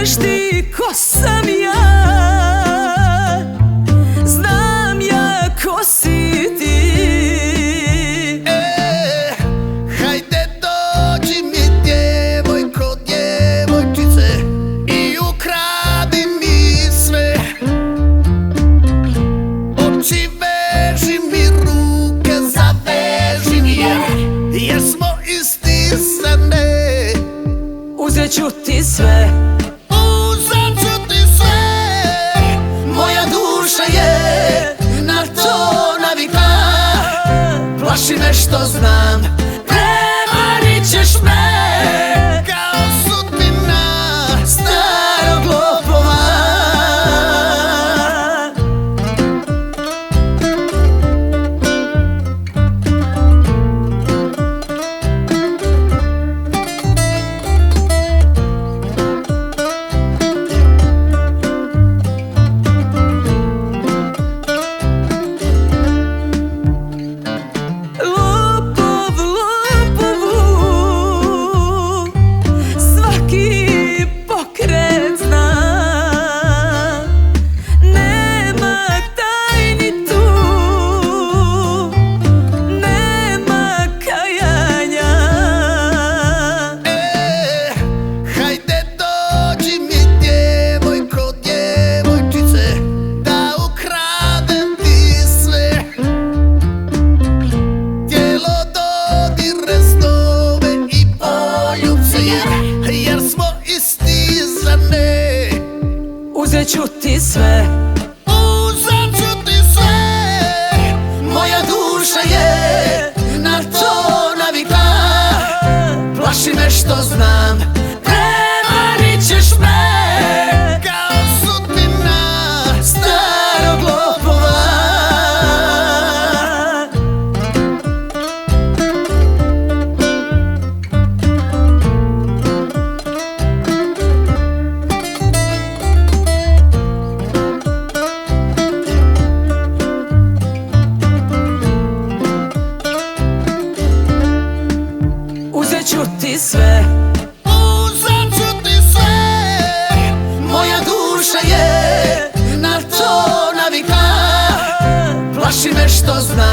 znaš ti ko sam ja, znam ja ko si ti. Hajde dođi mi djevojko, djevojčice, i ukradi mi sve. Oči veži mi, ruke zaveži mi, jer smo istisane. Uzet ću ti sve, uzet ću ti sve. Moja duša je na to navika. Plaši me što znam, prevarit ćeš me kao sudbina starog lopova. Uzet ću ti sve, uzet ću ti sve. Moja duša je na to navika. Plaši me što znam, prevarit ćeš me kao sudbina starog lopova. Uzet ću ti sve, uzet ću ti sve. Moja duša je na to navika. Plaši me što znam,